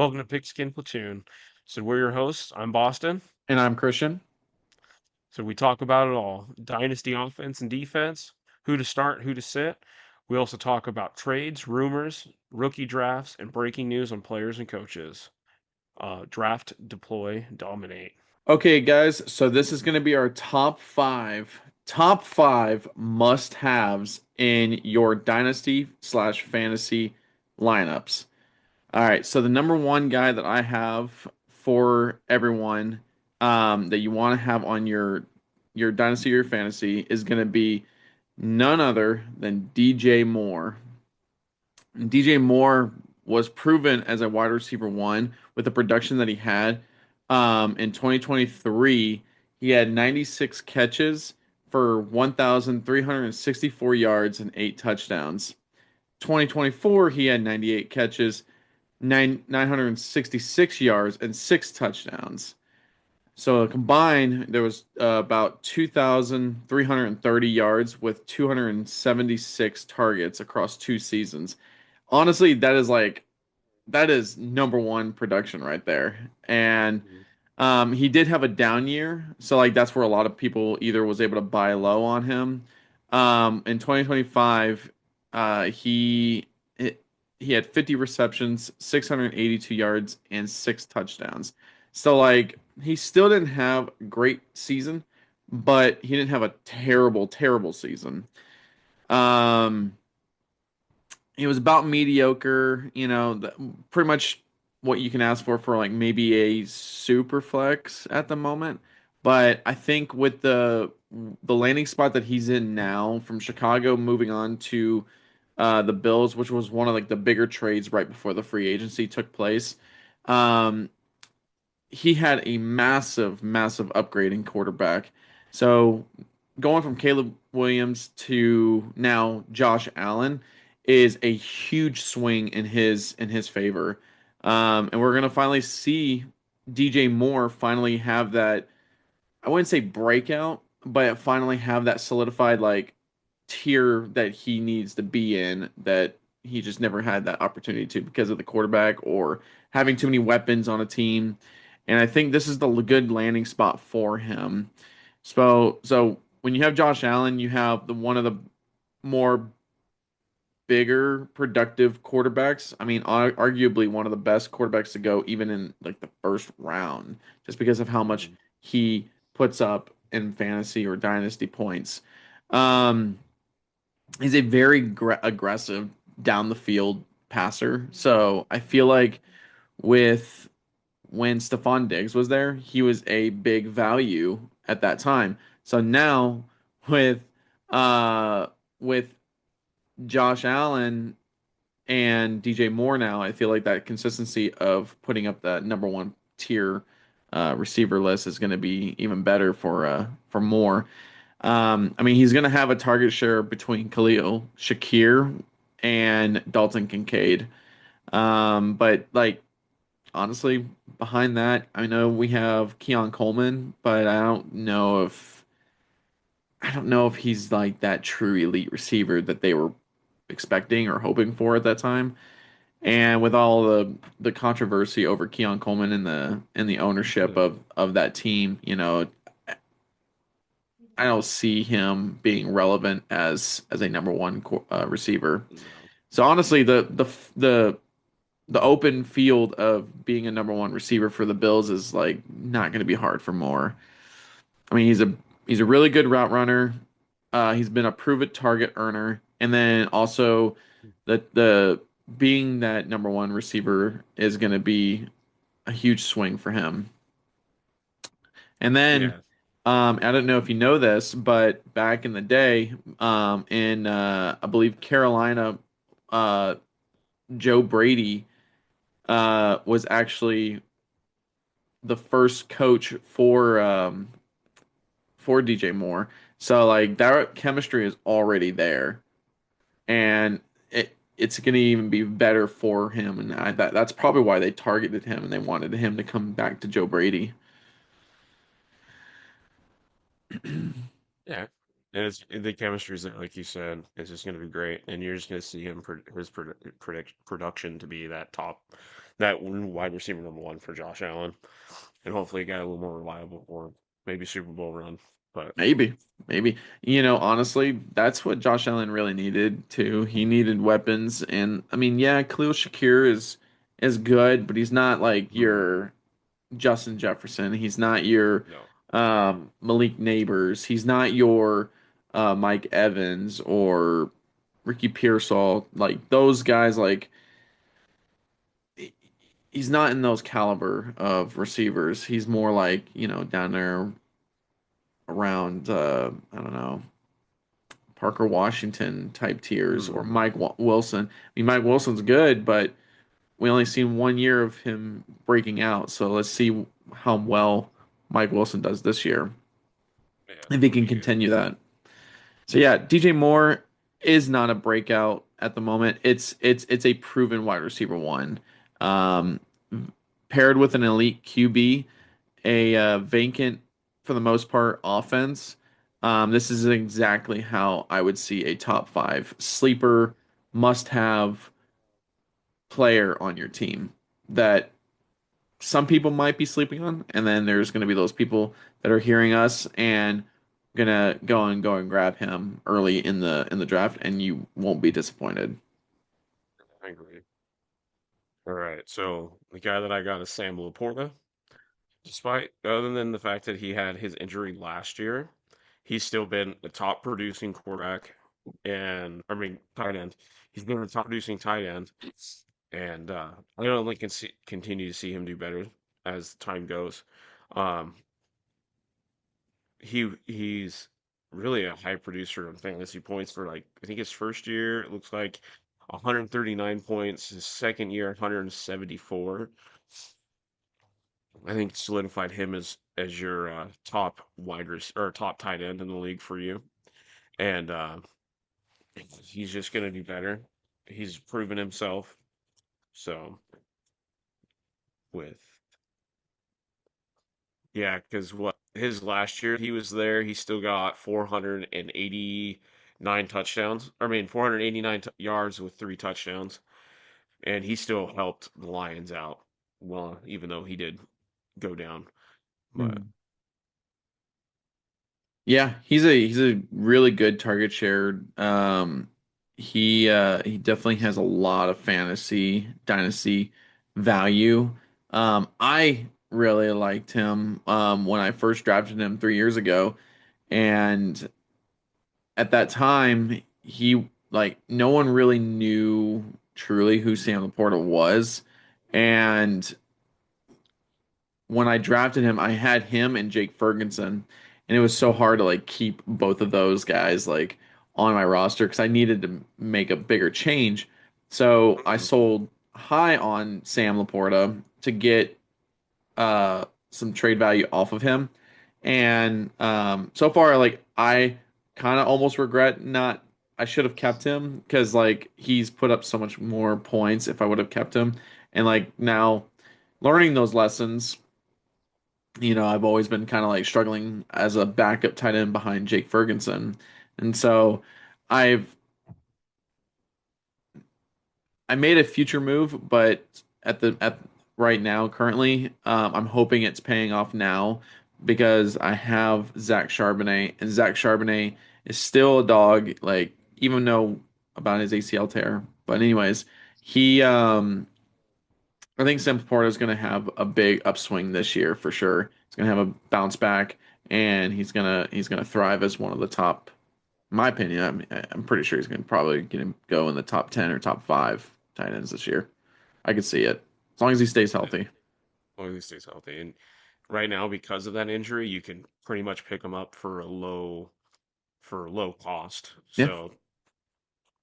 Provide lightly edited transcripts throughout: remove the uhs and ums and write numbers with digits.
Welcome to Pigskin Platoon. So we're your hosts. I'm Boston. And I'm Christian. So we talk about it all. Dynasty offense and defense, who to start, who to sit. We also talk about trades, rumors, rookie drafts, and breaking news on players and coaches. Draft, deploy, dominate. Okay, guys, so this is going to be our top five must-haves in your dynasty slash fantasy lineups. All right, so the number one guy that I have for everyone that you want to have on your dynasty or your fantasy is going to be none other than DJ Moore. And DJ Moore was proven as a wide receiver one with the production that he had. In 2023, he had 96 catches for 1,364 yards and 8 touchdowns. 2024, he had 98 catches, 966 yards, and 6 touchdowns. So combined, there was about 2,330 yards with 276 targets across 2 seasons. Honestly, that is number one production right there. And Mhm. he did have a down year, so like that's where a lot of people either was able to buy low on him. In 2025, uh, he he had 50 receptions, 682 yards, and 6 touchdowns. So like he still didn't have a great season, but he didn't have a terrible, terrible season. Um, it was about mediocre, pretty much what you can ask for like maybe a super flex at the moment. But I think with the landing spot that he's in now from Chicago moving on to the Bills, which was one of like the bigger trades right before the free agency took place, um, he had a massive, massive upgrade in quarterback. So going from Caleb Williams to now Josh Allen is a huge swing in his favor. And we're gonna finally see DJ Moore finally have that. I wouldn't say breakout, but finally have that solidified like tier that he needs to be in that he just never had that opportunity to because of the quarterback or having too many weapons on a team. And I think this is the good landing spot for him. So when you have Josh Allen, you have the one of the more bigger productive quarterbacks. I mean, arguably one of the best quarterbacks to go even in like the first round just because of how much Mhm. he puts up in fantasy or dynasty points. Um he's a very aggressive down the field passer. So I feel like with when Stephon Diggs was there, he was a big value at that time. So now with uh with Josh Allen and DJ Moore now, I feel like that consistency of putting up that number one tier receiver list is going to be even better for Moore. I mean, he's going to have a target share between Khalil Shakir and Dalton Kincaid. But like honestly, behind that, I know we have Keon Coleman, but I don't know if he's like that true elite receiver that they were expecting or hoping for at that time. And with all the controversy over Keon Coleman and the ownership Yeah. of that team, I don't see him being relevant as a number one receiver. No. So honestly, the the open field of being a number one receiver for the Bills is like not going to be hard for Moore. I mean, he's a really good route runner. He's been a prove it target earner, and then also the being that number one receiver is going to be a huge swing for him. And then Yeah. I don't know if you know this, but back in the day, in I believe Carolina, uh, Joe Brady was actually the first coach for DJ Moore. So like that chemistry is already there, and it's gonna even be better for him. And that's probably why they targeted him and they wanted him to come back to Joe Brady. Yeah. And the chemistry's there, like you said, it's just going to be great, and you're just going to see him production to be that top. that wide receiver number one for Josh Allen, and hopefully a guy a little more reliable for maybe Super Bowl run. But Maybe, maybe. Honestly, that's what Josh Allen really needed too. He needed weapons, and I mean, yeah, Khalil Shakir is good, but he's not like mhm, your Justin Jefferson. He's not your no, Malik Neighbors. He's not your Mike Evans or Ricky Pearsall. Like those guys, like he's not in those caliber of receivers. He's more like, down there around I don't know, Parker Washington type tiers or mhm, Wilson. I mean, Mike Wilson's good, but we only seen 1 year of him breaking out. So let's see how well Mike Wilson does this year yeah, if he would can be good. continue that. So yeah, DJ Moore is not a breakout at the moment. It's a proven wide receiver one, um, paired with an elite QB, a vacant for the most part offense. This is exactly how I would see a top five sleeper must have player on your team that some people might be sleeping on, and then there's going to be those people that are hearing us and gonna go and grab him early in the draft, and you won't be disappointed. I agree. All right, so the guy that I got is Sam Laporta. Despite, other than the fact that he had his injury last year, he's still been the top producing quarterback and, I mean, tight end. He's been the top producing tight end, and I only can continue to see him do better as time goes. Um, he's really a high producer on fantasy points for like I think his first year it looks like 139 points. His second year 174. I think solidified him as your top or top tight end in the league for you. And he's just gonna do better. He's proven himself. So with yeah, because what his last year he was there, he still got 489 touchdowns. I mean 489 yards with three touchdowns, and he still helped the Lions out. Well, even though he did go down, but Hmm. Yeah, he's a really good target share. He definitely has a lot of fantasy dynasty value. I really liked him when I first drafted him 3 years ago, and at that time he like no one really knew truly who Sam Laporta was, and when I drafted him, I had him and Jake Ferguson, and it was so hard to like keep both of those guys like on my roster because I needed to make a bigger change. So I mhm. sold high on Sam Laporta to get some trade value off of him, and so far like I kind of almost regret not. I should have kept him because like he's put up so much more points if I would have kept him, and like now learning those lessons, I've always been kind of like struggling as a backup tight end behind Jake Ferguson. And so I've I made a future move, but at right now currently, I'm hoping it's paying off now because I have Zach Charbonnet, and Zach Charbonnet is still a dog, like even though about his ACL tear. But anyways, he I think Sam Laporta is going to have a big upswing this year for sure. He's going to have a bounce back, and he's gonna thrive as one of the top. In my opinion, I'm pretty sure he's going to probably go in the top 10 or top five tight ends this year. I could see it as long as he stays Yeah, healthy. well, he stays healthy. And right now, because of that injury, you can pretty much pick him up for low cost. Yeah. So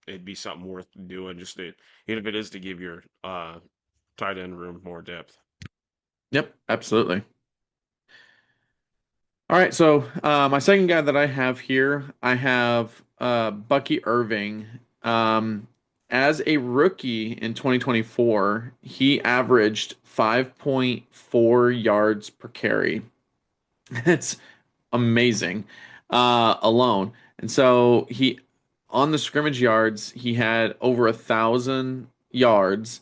it'd be something worth doing even if it is to give your tight end room more depth. Yep. Absolutely. All right. So my second guy that I have here, I have Bucky Irving. As a rookie in 2024, he averaged 5.4 yards per carry. It's amazing alone. And so he on the scrimmage yards, he had over 1,000 yards.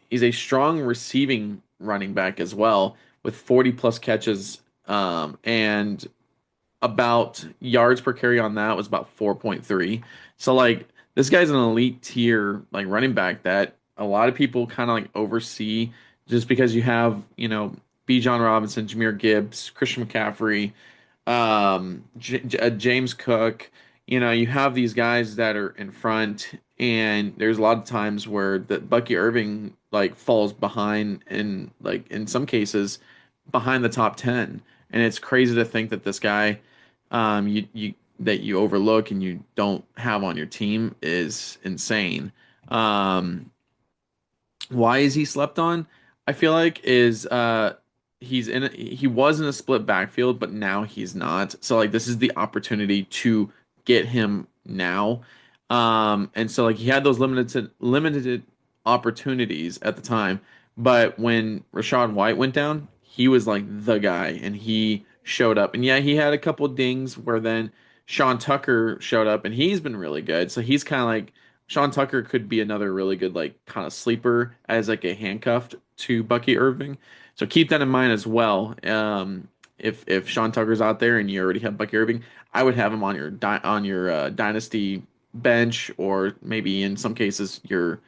He's a strong receiving running back as well, with 40 plus catches, and about yards per carry on that was about 4.3. So like this guy's an elite tier like running back that a lot of people kind of like oversee just because you have, Bijan Robinson, Jahmyr Gibbs, Christian McCaffrey, James Cook. You have these guys that are in front, and there's a lot of times where the Bucky Irving like falls behind, in like in some cases behind the top 10. And it's crazy to think that this guy, you that you overlook and you don't have on your team is insane. Um, why is he slept on? I feel like is he was in a split backfield, but now he's not. So like this is the opportunity to get him now. And so like he had those limited opportunities at the time, but when Rashad White went down, he was like the guy and he showed up. And yeah, he had a couple dings where then Sean Tucker showed up and he's been really good. So he's kind of like Sean Tucker could be another really good like kind of sleeper as like a handcuffed to Bucky Irving. So keep that in mind as well. If Sean Tucker's out there and you already have Bucky Irving, I would have him on your dynasty bench, or maybe in some cases your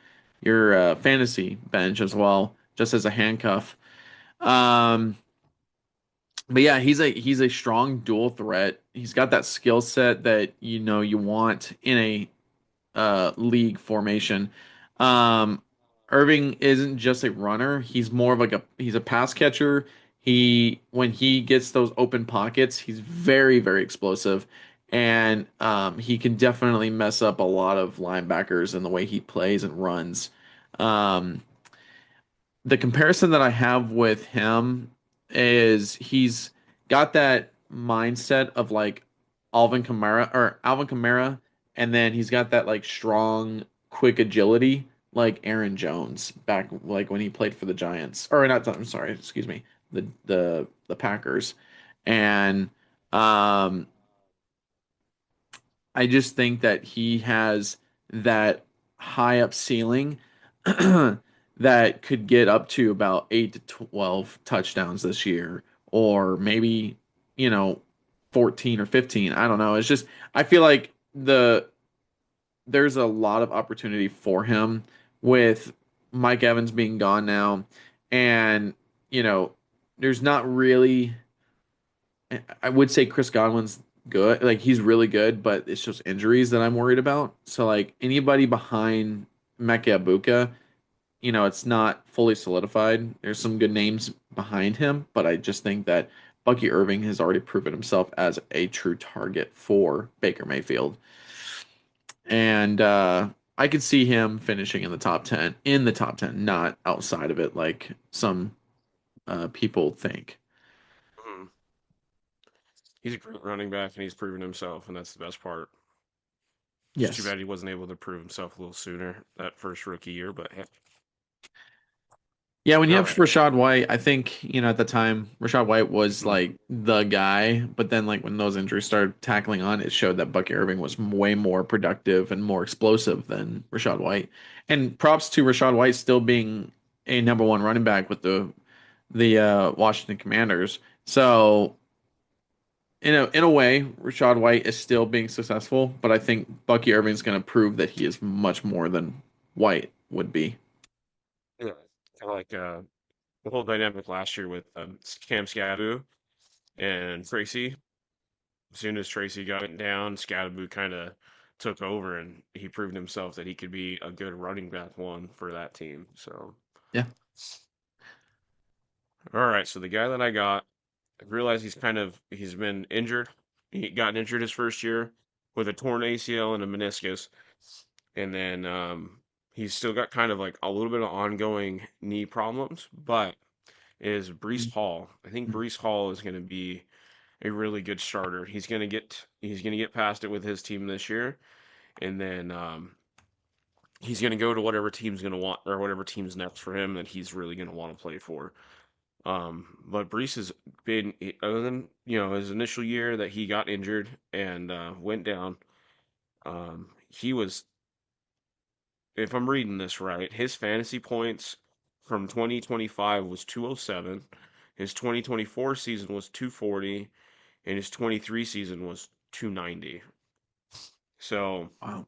fantasy bench as well, just as a handcuff. Um, but yeah, he's a strong dual threat. He's got that skill set that you want in a league formation. Um, Irving isn't just a runner; he's more of like he's a pass catcher. When he gets those open pockets, he's very very explosive, and he can definitely mess up a lot of linebackers in the way he plays and runs. Um, the comparison that I have with him is he's got that mindset of like Alvin Kamara, and then he's got that like strong, quick agility like Aaron Jones back like when he played for the Giants. Or not, I'm sorry, excuse me, the Packers. And um I just think that he has that high up ceiling that could get up to about 8 to 12 touchdowns this year, or maybe, you know, 14 or 15. I don't know. It's just, I feel like there's a lot of opportunity for him with Mike Evans being gone now. And, you know, there's not really, I would say Chris Godwin's good. Like he's really good, but it's just injuries that I'm worried about. So like anybody behind Mecca Ibuka, it's not fully solidified. There's some good names behind him, but I just think that Bucky Irving has already proven himself as a true target for Baker Mayfield. And I could see him finishing in the top 10, not outside of it like some people think. Mhm. He's a great running back, and he's proven himself, and that's the best part. Just too Yes. bad he wasn't able to prove himself a little sooner that first rookie year. But yeah. Yeah, when you All have right. Rashad White, I think, at the time, Rashad White was Mhm. like the guy. But then, like, when those injuries started tackling on, it showed that Bucky Irving was way more productive and more explosive than Rashad White. And props to Rashad White still being a number one running back with the Washington Commanders. So, in a way, Rashad White is still being successful, but I think Bucky Irving's going to prove that he is much more than White would be. Yeah. Kind of like the whole dynamic last year with Cam Scadoo and Tracy. As soon as Tracy got down, Scadaboo kind of took over, and he proved himself that he could be a good running back one for that team. So, Yeah. all right. So the guy that I got, I realized he's been injured. He got injured his first year with a torn ACL and a meniscus, and then he's still got kind of like a little bit of ongoing knee problems, but is Brees Hall. I think Brees Hall is going to be a really good starter. He's gonna get past it with his team this year, and then he's gonna go to whatever team's gonna want or whatever team's next for him that he's really gonna want to play for. But Brees has been, other than his initial year that he got injured and went down. He was if I'm reading this right, his fantasy points from 2025 was 207, his 2024 season was 240, and his 23 season was 290. So Wow.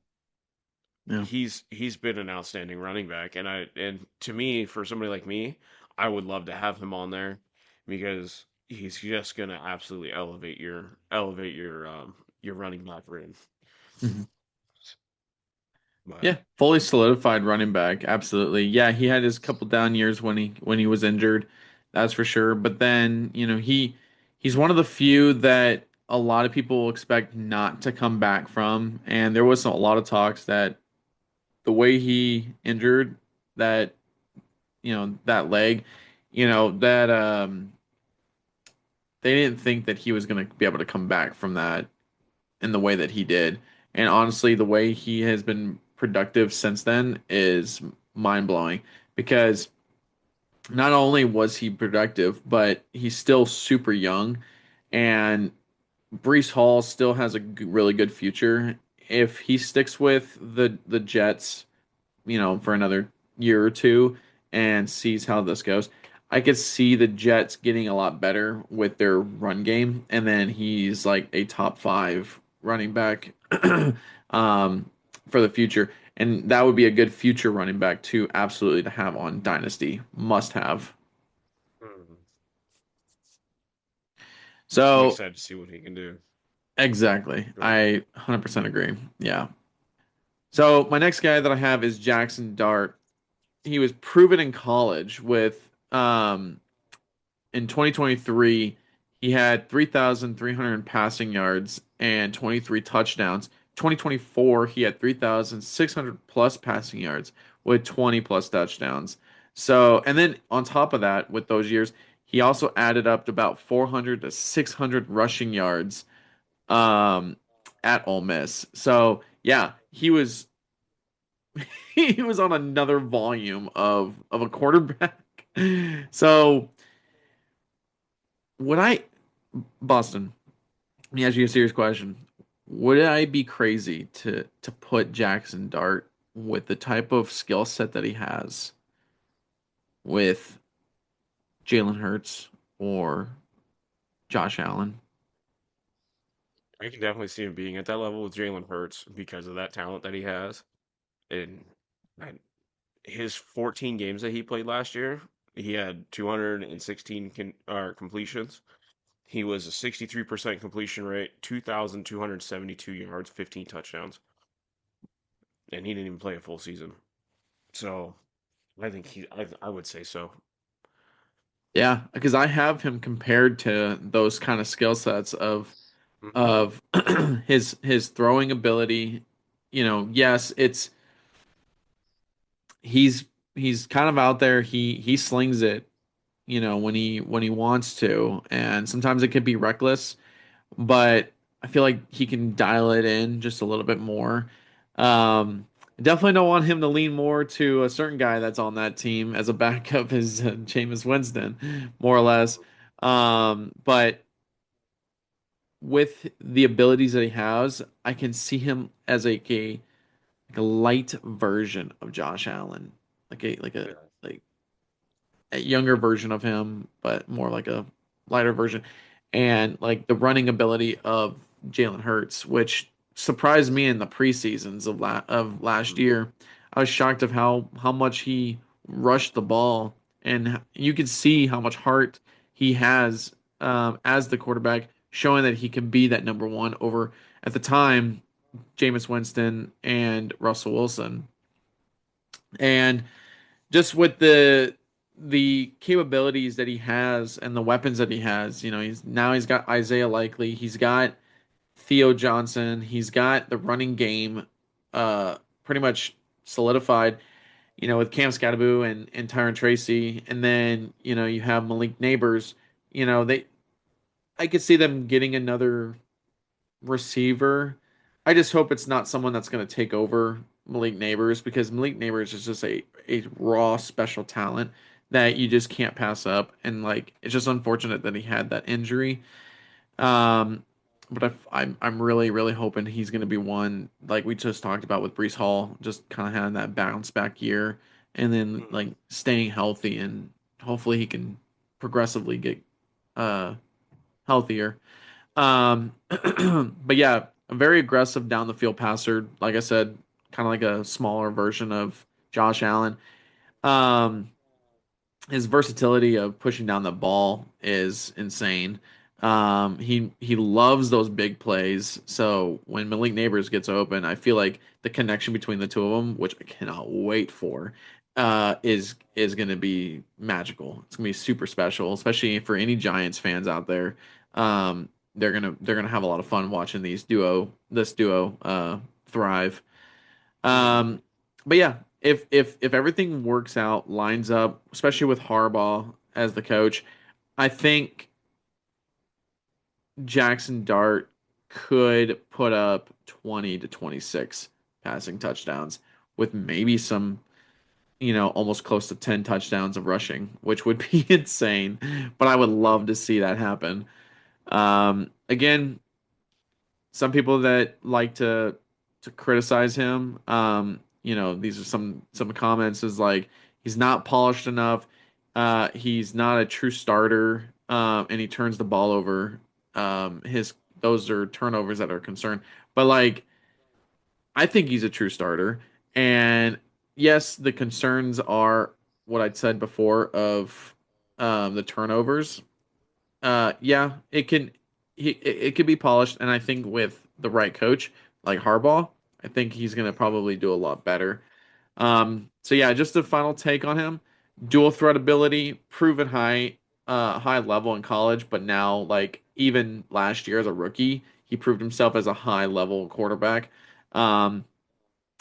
Yeah. he's been an outstanding running back, and to me, for somebody like me, I would love to have him on there because he's just gonna absolutely elevate your running back room. Mhm. But Yeah, fully solidified running back. Absolutely. Yeah, he had his couple down years when he was injured. That's for sure. But then, he's one of the few that a lot of people will expect not to come back from. And there was a lot of talks that the way he injured that, that leg, that they didn't think that he was going to be able to come back from that in the way that he did. And honestly, the way he has been productive since then is mind blowing because not only was he productive, but he's still super young. And Brees Hall still has a really good future. If he sticks with the Jets, for another year or two and sees how this goes, I could see the Jets getting a lot better with their run game, and then he's like a top five running back um, for the future, and that would be a good future running back too, absolutely to have on Dynasty, must have. mm, I'm So excited to see what he can do. exactly, Go ahead. I 100% agree. Yeah. So my next guy that I have is Jackson Dart. He was proven in college with in 2023, he had 3,300 passing yards and 23 touchdowns. 2024, he had 3,600 plus passing yards with 20 plus touchdowns. So, and then on top of that, with those years, he also added up to about 400 to 600 rushing yards um, at Ole Miss. So, yeah, he was he was on another volume of a quarterback. So, would I Boston? Let me ask you a serious question. Would I be crazy to put Jackson Dart with the type of skill set that he has with Jalen Hurts or Josh Allen? I can definitely see him being at that level with Jalen Hurts because of that talent that he has. And, and his 14 games that he played last year, he had 216 completions. He was a 63% completion rate, 2,272 yards, 15 touchdowns, and he didn't even play a full season. So I would say so. Yeah, because I have him compared to those kind of skill sets Hmm. of his throwing ability. Yes, it's he's he's kind of out there. He slings it, when he wants to, and sometimes it can be reckless, but I feel like he can dial it in just a little bit more. I definitely don't want him to lean more to a certain guy that's on that team as a backup is Jameis Winston, more or less. But with the abilities that he has, I can see him as like a light version of Josh Allen, like a like a Yeah. like a younger version of him, but more like a lighter version, and like the running ability of Jalen Hurts, which surprised me in the preseasons of last Mhm. year. I was shocked of how much he rushed the ball, and you could see how much heart he has as the quarterback, showing that he can be that number one over at the time Jameis Winston and Russell Wilson, and just with the capabilities that he has and the weapons that he has, he's got Isaiah Likely, he's got Theo Johnson, he's got the running game pretty much solidified, with Cam Scatterbo and Tyron Tracy, and then you have Malik Neighbors. They I could see them getting another receiver. I just hope it's not someone that's going to take over Malik Neighbors, because Malik Neighbors is just a raw special talent that you just can't pass up. And like, it's just unfortunate that he had that injury. Um, I'm really really hoping he's going to be one like we just talked about with Brees Hall, just kind of having that bounce back year, and then Mhm. like staying healthy, and hopefully he can progressively get uh healthier. But yeah, a very aggressive down the field passer. Like I said, kind of like a smaller version of Josh Allen. Um, his versatility of pushing down the ball is insane. He loves those big plays. So when Malik Neighbors gets open, I feel like the connection between the two of them, which I cannot wait for, is going to be magical. It's going to be super special, especially for any Giants fans out there. They're gonna have a lot of fun watching this duo thrive. Mhm. Um, but yeah, if everything works out, lines up, especially with Harbaugh as the coach, I think Jackson Dart could put up 20 to 26 passing touchdowns with maybe some, almost close to 10 touchdowns of rushing, which would be insane. But I would love to see that happen. Again, some people that like to criticize him, these are some comments is like he's not polished enough, he's not a true starter, and he turns the ball over. His Those are turnovers that are concerned, but like I think he's a true starter, and yes, the concerns are what I'd said before of the turnovers. Yeah, it could be polished, and I think with the right coach like Harbaugh, I think he's gonna probably do a lot better. So yeah, just a final take on him: dual threat ability, proven high level in college, but now like even last year as a rookie, he proved himself as a high level quarterback. Um,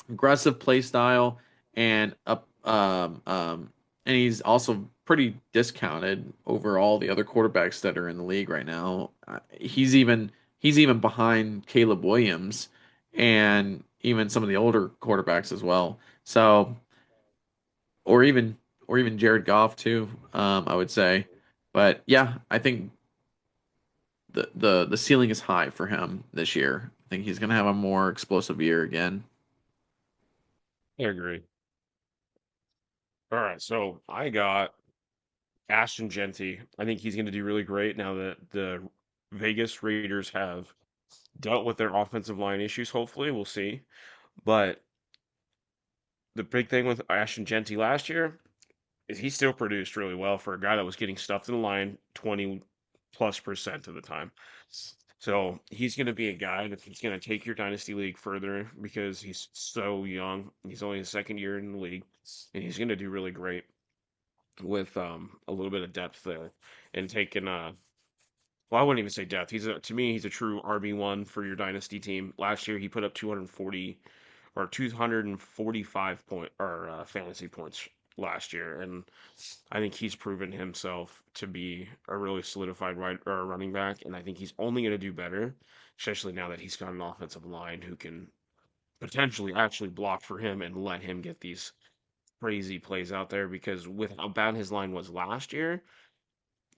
Aggressive play style and and he's also pretty discounted over all the other quarterbacks that are in the league right now. He's even behind Caleb Williams and even some of the older quarterbacks as well. So or even or even Jared Goff too, I would say. But yeah, I think the ceiling is high for him this year. I think he's gonna have a more explosive year again. I agree. All right, so I got Ashton Genty. I think he's going to do really great now that the Vegas Raiders have dealt with their offensive line issues. Hopefully, we'll see. But the big thing with Ashton Genty last year is he still produced really well for a guy that was getting stuffed in the line 20+% of the time. So he's going to be a guy that he's going to take your dynasty league further because he's so young. He's only his second year in the league, and he's going to do really great with a little bit of depth there and taking well, I wouldn't even say depth. To me, he's a true RB1 for your dynasty team. Last year, he put up 240 or 245 point or fantasy points last year, and I think he's proven himself to be a really solidified running back, and I think he's only going to do better, especially now that he's got an offensive line who can potentially actually block for him and let him get these crazy plays out there. Because with how bad his line was last year,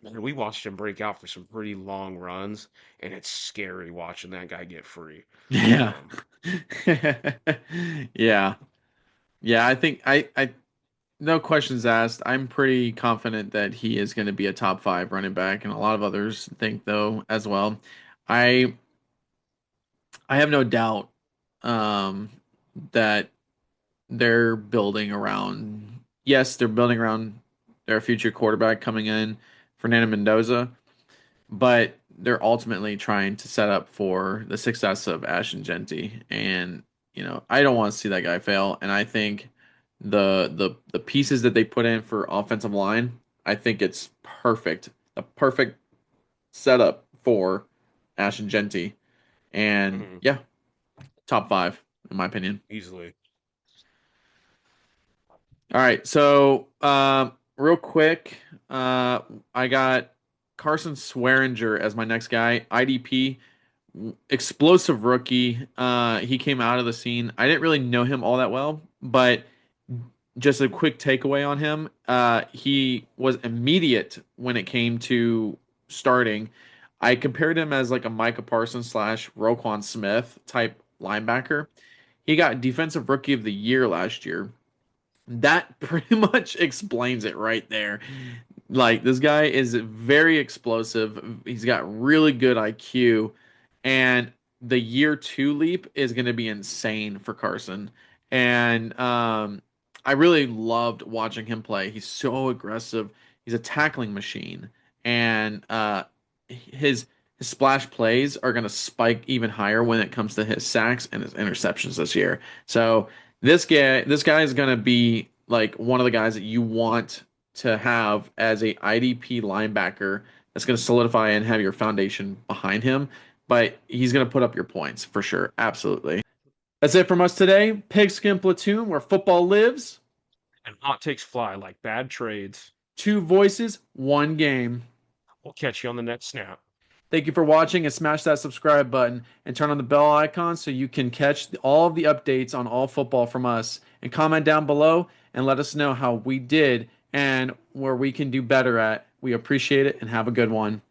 man, we watched him break out for some pretty long runs, and it's scary watching that guy get free. Yeah. Um, Yeah. Yeah, I think I no questions asked. I'm pretty confident that he is going to be a top five running back, and a lot of others think though as well. I I have no doubt um that they're building around yes, they're building around their future quarterback coming in, Fernando Mendoza, but they're ultimately trying to set up for the success of Ashton Genty. And, I don't want to see that guy fail. And I think the pieces that they put in for offensive line, I think it's perfect. A perfect setup for Ashton Genty. And mhm, yeah, top five, in my opinion. easily. All right, so real quick, I got Carson Swearinger as my next guy. IDP, explosive rookie. He came out of the scene. I didn't really know him all that well, but just a quick takeaway on him. He was immediate when it came to starting. I compared him as like a Micah Parsons slash Roquan Smith type linebacker. He got Defensive Rookie of the Year last year. That pretty much explains it right there. Like this guy is very explosive. He's got really good IQ, and the year two leap is going to be insane for Carson. And I really loved watching him play. He's so aggressive. He's a tackling machine, and his splash plays are going to spike even higher when it comes to his sacks and his interceptions this year. So this guy is going to be like one of the guys that you want to have as a IDP linebacker that's going to solidify and have your foundation behind him. But he's going to put up your points for sure. Absolutely. That's it from us today. Pigskin Platoon, where football lives. And hot takes fly like bad trades. Two voices, one game. We'll catch you on the next snap. Thank you for watching and smash that subscribe button and turn on the bell icon so you can catch all of the updates on all football from us. And comment down below and let us know how we did and where we can do better at. We appreciate it and have a good one.